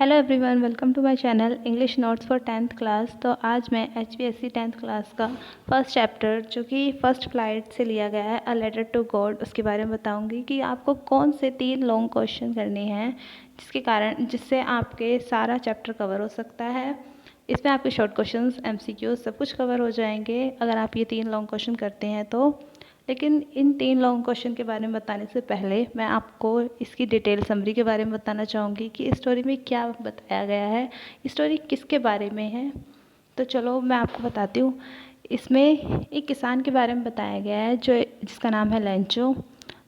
Hello everyone, welcome to my channel English notes for 10th class. तो आज मैं HPSC 10th class का first chapter जो कि फर्स्ट फ्लाइट से लिया गया है, अ लेटर टू गॉड, उसके बारे में बताऊंगी कि आपको कौन से 3 लॉन्ग क्वेश्चन करने हैं जिससे आपके सारा चैप्टर कवर हो सकता है। इसमें आपके शॉर्ट क्वेश्चंस, MCQ सब कुछ कवर हो जाएंगे अगर आप ये 3 लॉन्ग क्वेश्चन करते हैं तो। लेकिन इन 3 लॉन्ग क्वेश्चन के बारे में बताने से पहले मैं आपको इसकी डिटेल समरी के बारे में बताना चाहूँगी कि इस स्टोरी में क्या बताया गया है, स्टोरी किसके बारे में है। तो चलो मैं आपको बताती हूँ। इसमें एक किसान के बारे में बताया गया है जिसका नाम है लेंचो,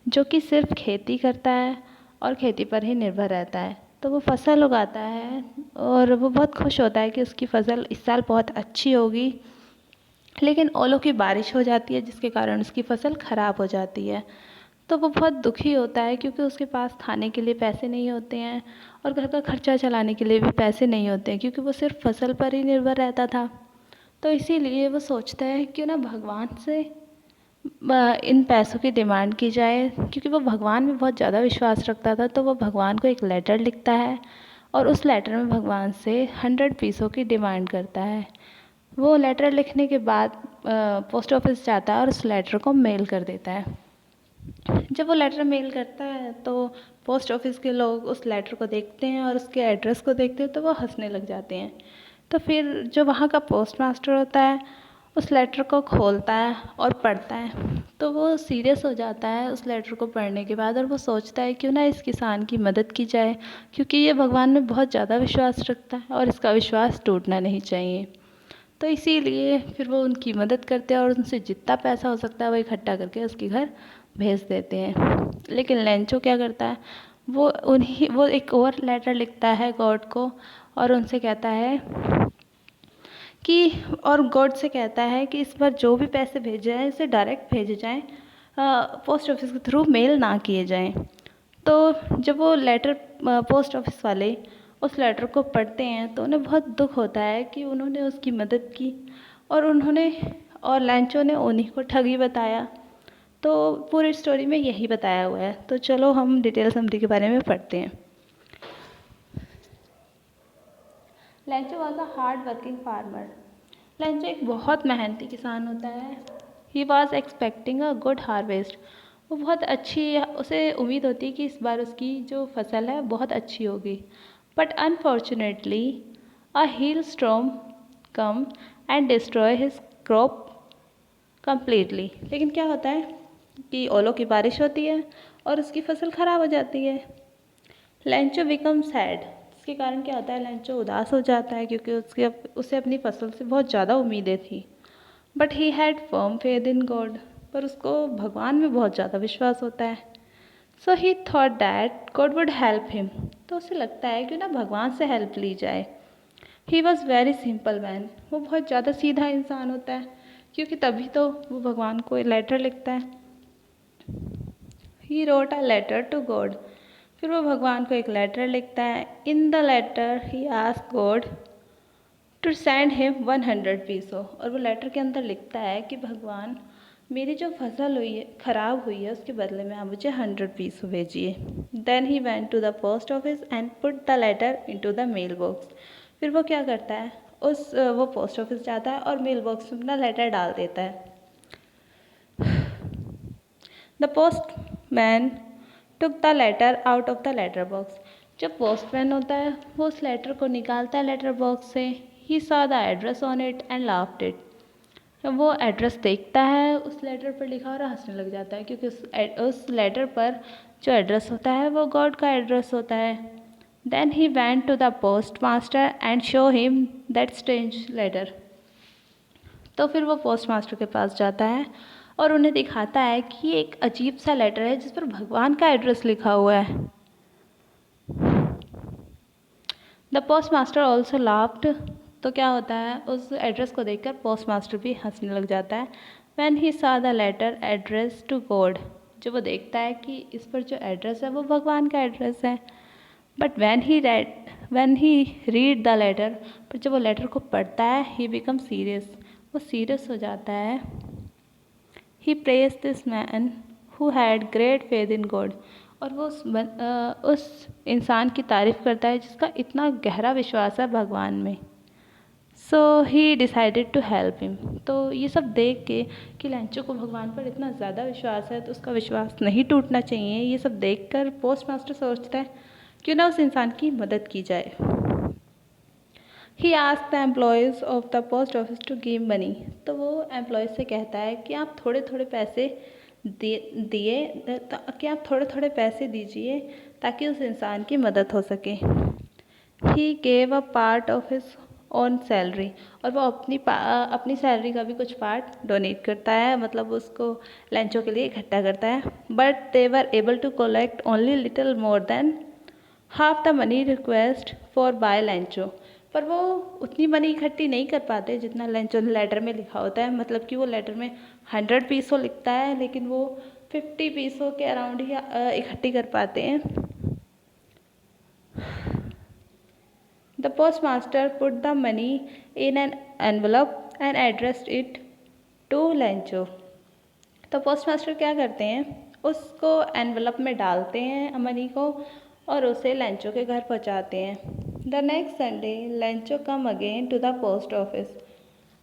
जो कि सिर्फ खेती करता है और खेती पर ही निर्भर रहता है। तो वो फसल उगाता है और वो बहुत खुश होता है कि उसकी फसल इस साल बहुत अच्छी होगी। लेकिन ओलों की बारिश हो जाती है जिसके कारण उसकी फसल ख़राब हो जाती है। तो वो बहुत दुखी होता है क्योंकि उसके पास खाने के लिए पैसे नहीं होते हैं और घर का खर्चा चलाने के लिए भी पैसे नहीं होते हैं, क्योंकि वो सिर्फ फसल पर ही निर्भर रहता था। तो इसीलिए वो सोचता है क्यों ना भगवान से इन पैसों की डिमांड की जाए, क्योंकि वो भगवान में बहुत ज़्यादा विश्वास रखता था। तो वो भगवान को एक लेटर लिखता है और उस लेटर में भगवान से 100 पीसों की डिमांड करता है। वो लेटर लिखने के बाद पोस्ट ऑफिस जाता है और उस लेटर को मेल कर देता है। जब वो लेटर मेल करता है तो पोस्ट ऑफिस के लोग उस लेटर को देखते हैं और उसके एड्रेस को देखते हैं तो वो हंसने लग जाते हैं। तो फिर जो वहाँ का पोस्ट मास्टर होता है उस लेटर को खोलता है और पढ़ता है। तो वो सीरियस हो जाता है उस लेटर को पढ़ने के बाद और वो सोचता है क्यों ना इस किसान की मदद की जाए, क्योंकि ये भगवान में बहुत ज़्यादा विश्वास रखता है और इसका विश्वास टूटना नहीं चाहिए। तो इसीलिए फिर वो उनकी मदद करते हैं और उनसे जितना पैसा हो सकता है वो इकट्ठा करके उसके घर भेज देते हैं। लेकिन लेंचो क्या करता है, वो एक और लेटर लिखता है गॉड को और उनसे कहता है कि और गॉड से कहता है कि इस बार जो भी पैसे भेजे जाएँ इसे डायरेक्ट भेजे जाएँ, पोस्ट ऑफिस के थ्रू मेल ना किए जाएँ। तो जब वो लेटर पोस्ट ऑफिस वाले उस लेटर को पढ़ते हैं तो उन्हें बहुत दुख होता है कि उन्होंने उसकी मदद की और लैंचो ने उन्हीं को ठगी बताया। तो पूरी स्टोरी में यही बताया हुआ है। तो चलो हम डिटेल समरी के बारे में पढ़ते हैं। लैंचो was a hard working farmer. लैंचो एक बहुत मेहनती किसान होता है। He was expecting a good harvest. वो बहुत अच्छी, उसे उम्मीद होती है कि इस बार उसकी जो फसल है बहुत अच्छी होगी। But unfortunately a hail storm come and destroy his crop completely. लेकिन क्या होता है कि ओलों की बारिश होती है और उसकी फसल ख़राब हो जाती है। लैंचो बिकम सैड। इसके कारण क्या होता है, लैंचो उदास हो जाता है क्योंकि उसे अपनी फसल से बहुत ज़्यादा उम्मीदें थी। But he had firm faith in God. पर उसको भगवान में बहुत ज़्यादा विश्वास होता है। So he thought that God would help him. तो उसे लगता है कि ना भगवान से हेल्प ली जाए। He was very simple man. वो बहुत ज़्यादा सीधा इंसान होता है, क्योंकि तभी तो वो भगवान को लेटर लिखता है। He wrote a letter to God. फिर वो भगवान को एक लेटर लिखता है। In the letter he ask God to send him 100 peso. और वो लेटर के अंदर लिखता है कि भगवान, मेरी जो फसल हुई है, ख़राब हुई है, उसके बदले में आप मुझे 100 पीसो भेजिए। Then he went to the post office and put the letter into the mailbox. फिर वो क्या करता है, वो पोस्ट ऑफिस जाता है और मेल बॉक्स में अपना लेटर डाल देता है। The postman took the letter out of the letter box. जब पोस्टमैन होता है वो उस लेटर को निकालता है लेटर बॉक्स से। He saw the address on it and laughed it. जब वो एड्रेस देखता है उस लेटर पर लिखा और हंसने लग जाता है, क्योंकि उस लेटर पर जो एड्रेस होता है वो गॉड का एड्रेस होता है। Then he went to the post master and show him that strange letter. तो फिर वो पोस्ट मास्टर के पास जाता है और उन्हें दिखाता है कि ये एक अजीब सा लेटर है जिस पर भगवान का एड्रेस लिखा हुआ है। The post master also laughed. तो क्या होता है, उस एड्रेस को देखकर पोस्ट मास्टर भी हंसने लग जाता है। When he saw the letter address to God. जब वो देखता है कि इस पर जो एड्रेस है वो भगवान का एड्रेस है। But when he read the letter, पर जब वो लेटर को पढ़ता है, ही बिकम सीरियस। वो सीरियस हो जाता है। He praise this man who had great faith in God. और वो उस इंसान की तारीफ़ करता है जिसका इतना गहरा विश्वास है भगवान में। So he decided to help him. तो ये सब देख के कि लेंचो को भगवान पर इतना ज़्यादा विश्वास है तो उसका विश्वास नहीं टूटना चाहिए, ये सब देखकर पोस्ट मास्टर सोचता है क्यों ना उस इंसान की मदद की जाए। He ask the employees of the post office to give money. तो वो एम्प्लॉयज़ से कहता है कि आप थोड़े थोड़े पैसे दीजिए ताकि उस इंसान की मदद हो सके। He gave a part of his on salary. और वो अपनी सैलरी का भी कुछ पार्ट डोनेट करता है, मतलब उसको लेंचो के लिए इकट्ठा करता है। But they were able to collect only little more than half the money request for by Lencho. पर वो उतनी मनी इकट्ठी नहीं कर पाते जितना लेंचो ने लेटर में लिखा होता है। मतलब कि वो लेटर में 100 पीसों लिखता है लेकिन वो 50 पीसों के अराउंड ही इकट्ठी कर पाते हैं। The post master put the money in an envelope and addressed it to Lencho. तो पोस्ट मास्टर क्या करते हैं, उसको एनवलप में डालते हैं मनी को और उसे लेंचो के घर पहुंचाते हैं। The next Sunday Lencho come again to the post office.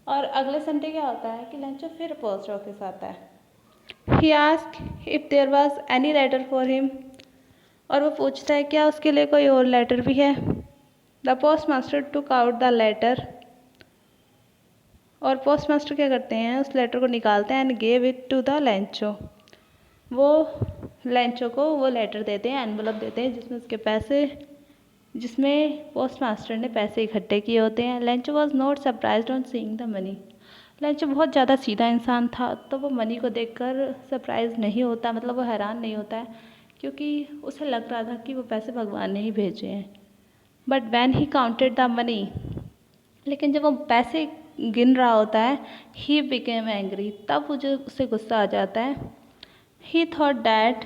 और अगले संडे क्या होता है कि लेंचो फिर पोस्ट ऑफिस आता है। He ask if there was any letter for him. और वो पूछता है क्या उसके लिए कोई और लेटर भी है। The post master took out the letter. और पोस्ट मास्टर क्या करते हैं, उस लेटर को निकालते हैं and gave it to the Lencho. वो लेंचो को वो लेटर देते हैं, एनवलप देते हैं जिसमें पोस्ट मास्टर ने पैसे इकट्ठे किए होते हैं। Lencho was not surprised on seeing the money. Lencho बहुत ज़्यादा सीधा इंसान था तो वो मनी को देखकर सरप्राइज नहीं होता, मतलब वो हैरान नहीं होता है क्योंकि उसे लग रहा था कि वो पैसे भगवान ने ही भेजे हैं। But when he counted the money, लेकिन जब वो पैसे गिन रहा होता है, ही बिकेम एंग्री, तब उसे गुस्सा आ जाता है। ही thought that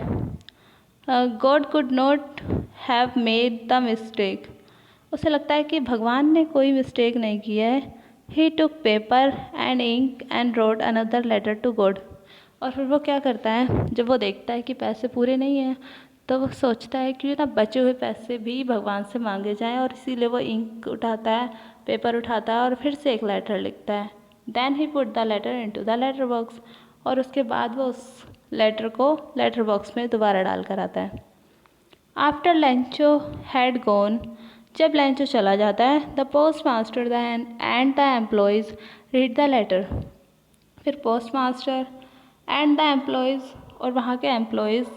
God could not have made the mistake. उसे लगता है कि भगवान ने कोई मिस्टेक नहीं किया है। He took paper and ink and wrote another letter to God. और फिर वो क्या करता है, जब वो देखता है कि पैसे पूरे नहीं हैं तो वो सोचता है कि ना बचे हुए पैसे भी भगवान से मांगे जाएं, और इसीलिए वो इंक उठाता है, पेपर उठाता है और फिर से एक लेटर लिखता है। Then he put the letter into the letter box. और उसके बाद वो उस लेटर को लेटर बॉक्स में दोबारा डाल कर आता है। आफ्टर लेंचो हैड गॉन, जब लेंचो चला जाता है, the post master and the employees read the letter. फिर post master and the employees और वहाँ के एम्प्लॉयज़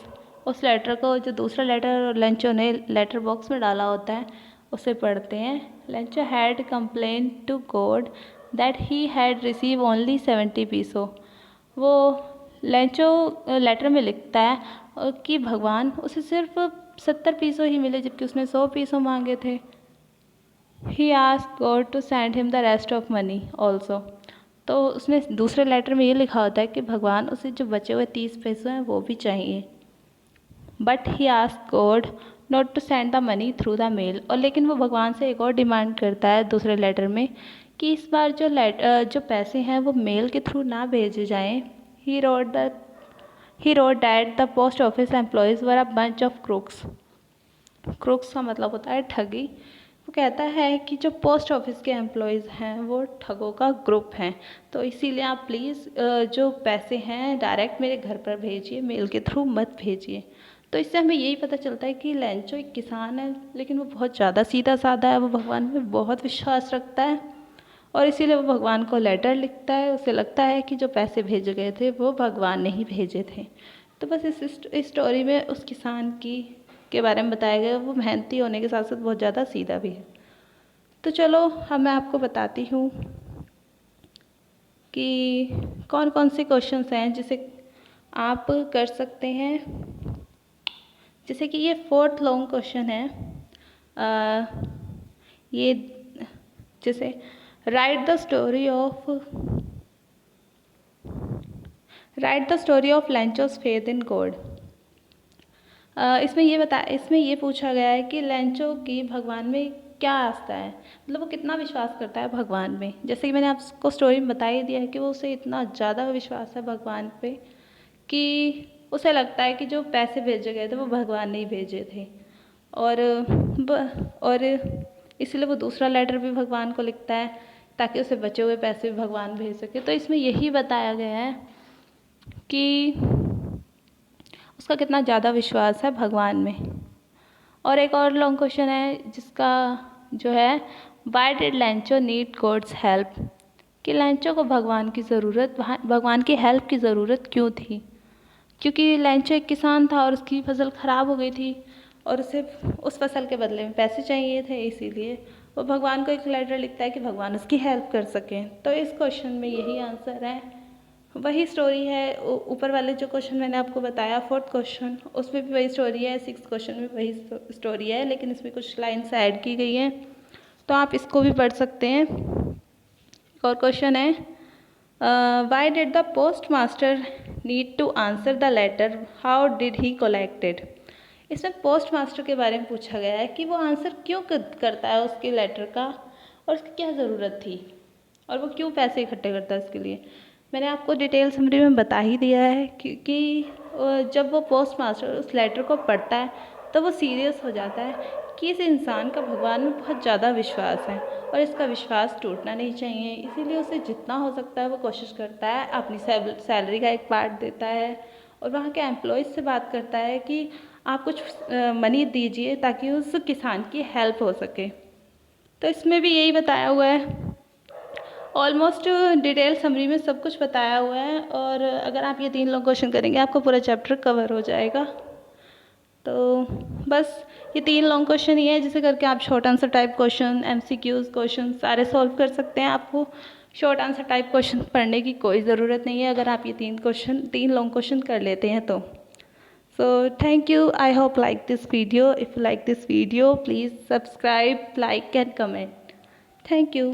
उस लेटर को, जो दूसरा लेटर लेंचो ने लेटर बॉक्स में डाला होता है, उसे पढ़ते हैं। Lencho had complain to God that he had receive only 70 pesos. वो लेंचो लेटर में लिखता है कि भगवान उसे सिर्फ 70 पीसों ही मिले जबकि उसने 100 पीसों मांगे थे। He asked God to send him the rest of money also. तो उसने दूसरे लेटर में ये लिखा होता है कि भगवान उसे जो बचे हुए 30 पैसे हैं वो भी चाहिए। But he asked God not to send the money through the mail. और लेकिन वो भगवान से एक और डिमांड करता है दूसरे लेटर में कि इस बार जो पैसे हैं वो मेल के थ्रू ना भेजे जाएं। He wrote that the post office employees were a bunch of crooks. Crooks का मतलब होता है ठगी। वो कहता है कि जो पोस्ट ऑफिस के एम्प्लॉयज़ हैं वो ठगों का ग्रुप हैं, तो इसीलिए आप प्लीज़ जो पैसे हैं डायरेक्ट मेरे घर पर भेजिए, मेल के थ्रू मत भेजिए। तो इससे हमें यही पता चलता है कि लेंचो एक किसान है लेकिन वो बहुत ज़्यादा सीधा साधा है, वो भगवान में बहुत विश्वास रखता है और इसीलिए वो भगवान को लेटर लिखता है। उसे लगता है कि जो पैसे भेजे गए थे वो भगवान ने ही भेजे थे। तो बस इस स्टोरी में उस किसान के बारे में बताया गया। वो मेहनती होने के साथ साथ बहुत ज़्यादा सीधा भी है। तो चलो अब मैं आपको बताती हूँ कि कौन कौन से क्वेश्चंस हैं जिसे आप कर सकते हैं। जैसे कि ये 4th लॉन्ग क्वेश्चन है, ये जैसे write the story of Lencho's faith in God. इसमें ये पूछा गया है कि लेंचो की भगवान में क्या आस्था है, मतलब वो कितना विश्वास करता है भगवान में। जैसे कि मैंने आपको स्टोरी में बता ही दिया है कि वो उसे इतना ज़्यादा विश्वास है भगवान पे कि उसे लगता है कि जो पैसे भेजे गए थे वो भगवान ने ही भेजे थे, और इसलिए वो दूसरा लेटर भी भगवान को लिखता है ताकि उसे बचे हुए पैसे भी भगवान भेज सके। तो इसमें यही बताया गया है कि उसका कितना ज़्यादा विश्वास है भगवान में। और एक और लॉन्ग क्वेश्चन है जिसका जो है, why did Lencho need God's help, कि लैंचो को भगवान की हेल्प की ज़रूरत क्यों थी। क्योंकि लैंचो एक किसान था और उसकी फसल ख़राब हो गई थी और उसे उस फसल के बदले में पैसे चाहिए थे, इसीलिए वो भगवान को एक लेटर लिखता है कि भगवान उसकी हेल्प कर सकें। तो इस क्वेश्चन में यही आंसर है। वही स्टोरी है ऊपर वाले जो क्वेश्चन मैंने आपको बताया, 4th क्वेश्चन, उसमें भी वही स्टोरी है, 6th क्वेश्चन में वही स्टोरी है, लेकिन इसमें कुछ लाइन्स ऐड की गई हैं, तो आप इसको भी पढ़ सकते हैं। एक और क्वेश्चन है, why did the post master need to answer the letter, how did he collected. इसमें पोस्ट मास्टर के बारे में पूछा गया है कि वो आंसर क्यों करता है उसके लेटर का, और उसकी क्या ज़रूरत थी, और वो क्यों पैसे इकट्ठे करता है उसके लिए। मैंने आपको डिटेल समरी में बता ही दिया है, क्योंकि जब वो पोस्ट मास्टर उस लेटर को पढ़ता है तो वो सीरियस हो जाता है कि इस इंसान का भगवान में बहुत ज़्यादा विश्वास है और इसका विश्वास टूटना नहीं चाहिए, इसीलिए उसे जितना हो सकता है वो कोशिश करता है, अपनी सैलरी का एक पार्ट देता है और वहाँ के एम्प्लॉयज़ से बात करता है कि आप कुछ मनी दीजिए ताकि उस किसान की हेल्प हो सके। तो इसमें भी यही बताया हुआ है, ऑलमोस्ट डिटेल समरी में सब कुछ बताया हुआ है, और अगर आप ये 3 लॉन्ग क्वेश्चन करेंगे आपको पूरा चैप्टर कवर हो जाएगा। तो बस ये 3 लॉन्ग क्वेश्चन ही है जिसे करके आप short answer type question, MCQs question सारे सॉल्व कर सकते हैं। आपको शॉर्ट आंसर टाइप क्वेश्चन पढ़ने की कोई ज़रूरत नहीं है अगर आप ये 3 लॉन्ग क्वेश्चन कर लेते हैं तो। So thank you. I hope like this video. If you like this video, please subscribe, like and comment. Thank you.